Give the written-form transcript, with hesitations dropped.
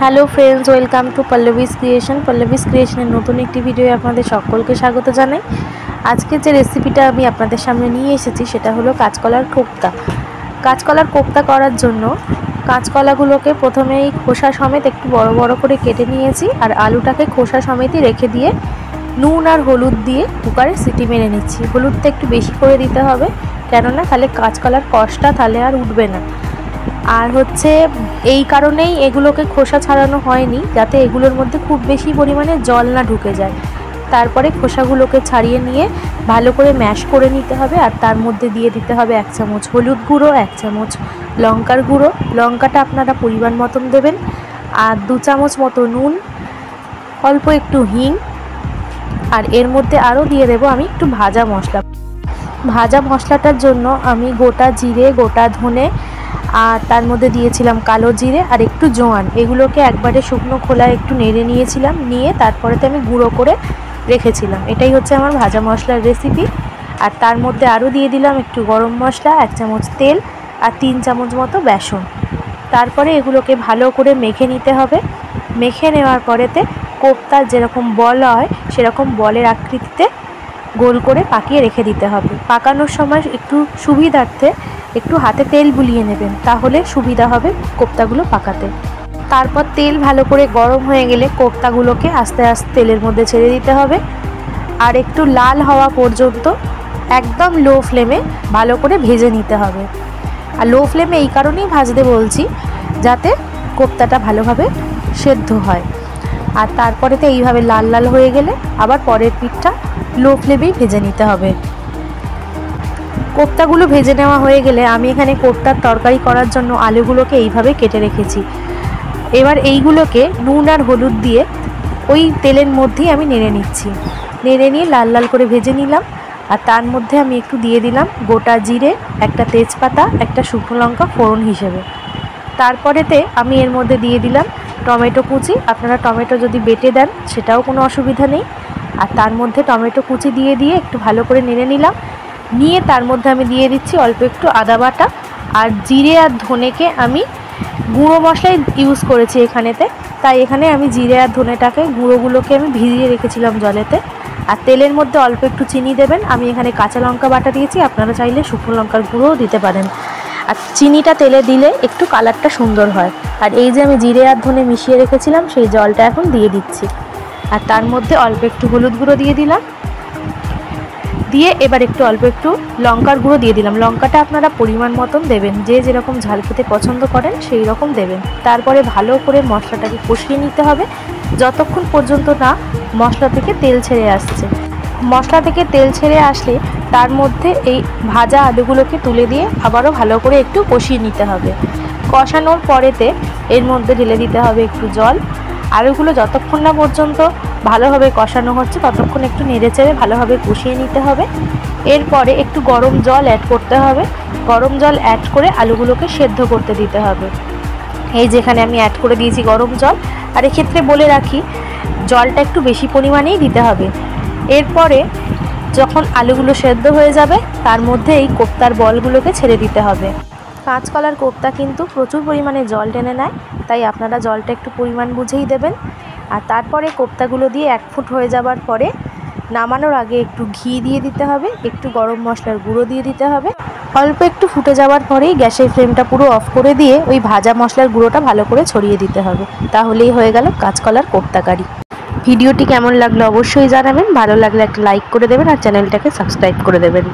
Hello friends, welcome to Pallavi's ক্রিয়েশনের নতুন একটি video আপনাদের সকলকে স্বাগত জানাই। আজকে যে রেসিপিটা আমি আপনাদের সামনে নিয়ে এসেছি সেটা হলো কাঁচকলার কোপ্তা। কাঁচকলার কোপ্তা করার জন্য কাঁচকলাগুলোকে প্রথমেই খোসা সমেত একটু বড় বড় করে কেটে নিয়েছি, আর আলুটাকে খোসা সমেতই রেখে দিয়ে নুন আর হলুদ দিয়ে কুকারে সিটি মেরে নিচ্ছি। হলুদটা একটু বেশি করে দিতে হবে, কেননা তাহলে কাঁচকলার কষটা তাহলে আর উঠবে না। আর হচ্ছে এই কারণেই এগুলোকে খোসা ছাড়ানো হয়নি, যাতে এগুলোর মধ্যে খুব বেশি পরিমাণে জল না ঢুকে যায়। তারপরে খোসাগুলোকে ছাড়িয়ে নিয়ে ভালো করে ম্যাশ করে নিতে হবে, আর তার মধ্যে দিয়ে দিতে হবে 1 চামচ হলুদ গুঁড়ো, 1 চামচ লঙ্কার গুঁড়ো, লঙ্কাটা আপনারা পরিমাণ মতন দেবেন, আর 2 চামচ মতো নুন, অল্প একটু হিং, আর এর মধ্যে আরও দিয়ে দেবো আমি একটু ভাজা মশলা। ভাজা মশলাটার জন্য আমি গোটা জিরে, গোটা ধনে, আর তার মধ্যে দিয়েছিলাম কালো জিরে আর একটু জোয়ান। এগুলোকে একবারে শুকনো খোলায় একটু নেড়ে নিয়েছিলাম, নিয়ে তারপরেতে আমি গুঁড়ো করে রেখেছিলাম। এটাই হচ্ছে আমার ভাজা মশলার রেসিপি। আর তার মধ্যে আরও দিয়ে দিলাম একটু গরম মশলা, 1 চামচ তেল, আর 3 চামচ মতো বেসন। তারপরে এগুলোকে ভালো করে মেখে নিতে হবে। মেখে নেওয়ার পরেতে কোপ্তার যেরকম বল হয় সেরকম বলের আকৃতিতে গোল করে পাকিয়ে রেখে দিতে হবে। পাকানোর সময় একটু সুবিধার্থে একটু হাতে তেল বুলিয়ে নেবেন, তাহলে সুবিধা হবে কোপ্তাগুলো পাকাতে। তারপর তেল ভালো করে গরম হয়ে গেলে কোপ্তাগুলোকে আস্তে আস্তে তেলের মধ্যে ছেড়ে দিতে হবে, আর একটু লাল হওয়া পর্যন্ত একদম লো ফ্লেমে ভালো করে ভেজে নিতে হবে। আর লো ফ্লেমে এই কারণেই ভাজতে বলছি, যাতে কোপ্তাটা ভালোভাবে সেদ্ধ হয়। আর তারপরেতে এইভাবে লাল লাল হয়ে গেলে আবার পরের পিঠটা লো ফ্লেমেই ভেজে নিতে হবে। কোপ্তাগুলো ভেজে নেওয়া হয়ে গেলে আমি এখানে কোপ্তার তরকারি করার জন্য আলুগুলোকে এইভাবে কেটে রেখেছি। এবার এইগুলোকে নুন আর হলুদ দিয়ে ওই তেলের মধ্যেই আমি নেড়ে নিচ্ছি। নেড়ে নিয়ে লাল লাল করে ভেজে নিলাম, আর তার মধ্যে আমি একটু দিয়ে দিলাম গোটা জিরে, একটা তেজপাতা, একটা শুকনো লঙ্কা ফোড়ন হিসেবে। তারপরেতে আমি এর মধ্যে দিয়ে দিলাম টমেটো কুচি। আপনারা টমেটো যদি বেটে দেন সেটাও কোনো অসুবিধা নেই। আর তার মধ্যে টমেটো কুচি দিয়ে একটু ভালো করে নেড়ে নিলাম। নিয়ে তার মধ্যে আমি দিয়ে দিচ্ছি অল্প একটু আদা বাটা, আর জিরে আর ধনেকে আমি গুঁড়ো মশলাই ইউজ করেছি এখানেতে, তাই এখানে আমি জিরে আর ধনেটাকে গুঁড়োগুলোকে আমি ভিজিয়ে রেখেছিলাম জলেতে। আর তেলের মধ্যে অল্প একটু চিনি দেবেন। আমি এখানে কাঁচা লঙ্কা বাটা দিয়েছি, আপনারা চাইলে শুকনো লঙ্কার গুঁড়োও দিতে পারেন। আর চিনিটা তেলে দিলে একটু কালারটা সুন্দর হয়। আর এই যে আমি জিরে আর ধনে মিশিয়ে রেখেছিলাম সেই জলটা এখন দিয়ে দিচ্ছি, আর তার মধ্যে অল্প একটু হলুদ গুঁড়ো দিয়ে দিলাম। দিয়ে এবার একটু অল্প একটু লঙ্কার গুঁড়ো দিয়ে দিলাম। লঙ্কাটা আপনারা পরিমাণ মতন দেবেন, যে যেরকম ঝাল খেতে পছন্দ করেন সেই রকম দেবেন। তারপরে ভালো করে মশলাটাকে কষিয়ে নিতে হবে যতক্ষণ পর্যন্ত না মশলা থেকে তেল ছেড়ে আসছে। মশলা থেকে তেল ছেড়ে আসলে তার মধ্যে এই ভাজা আলুগুলোকে তুলে দিয়ে আবারও ভালো করে একটু কষিয়ে নিতে হবে। কষানোর পরেতে এর মধ্যে ঢেলে দিতে হবে একটু জল। আলুগুলো যতক্ষণ না পর্যন্ত ভালোভাবে কষানো হচ্ছে ততক্ষণ একটু নেড়েচেড়ে ভালোভাবে কষিয়ে নিতে হবে। এরপরে একটু গরম জল অ্যাড করতে হবে। গরম জল অ্যাড করে আলুগুলোকে সেদ্ধ করতে দিতে হবে। এই যেখানে আমি অ্যাড করে দিয়েছি গরম জল। আর এক্ষেত্রে বলে রাখি, জলটা একটু বেশি পরিমাণেই দিতে হবে। এরপরে যখন আলুগুলো সেদ্ধ হয়ে যাবে তার মধ্যে এই কোপ্তার বলগুলোকে ছেড়ে দিতে হবে। কাঁচকলার কোপ্তা কিন্তু প্রচুর পরিমাণে জল টেনে নেয়, তাই আপনারা জলটা একটু পরিমাণ বুঝেই দেবেন। আর তারপরে কোপ্তাগুলো দিয়ে 1 ফুট হয়ে যাবার পরে নামানোর আগে একটু ঘি দিয়ে দিতে হবে, একটু গরম মশলার গুঁড়ো দিয়ে দিতে হবে। অল্প একটু ফুটে যাওয়ার পরেই গ্যাসের ফ্লেমটা পুরো অফ করে দিয়ে ওই ভাজা মশলার গুঁড়োটা ভালো করে ছড়িয়ে দিতে হবে। তাহলেই হয়ে গেল কাঁচকলার কোপ্তা কারি। ভিডিওটি কেমন লাগলো অবশ্যই জানাবেন। ভালো লাগলে একটা লাইক করে দেবেন, আর চ্যানেলটাকে সাবস্ক্রাইব করে দেবেন।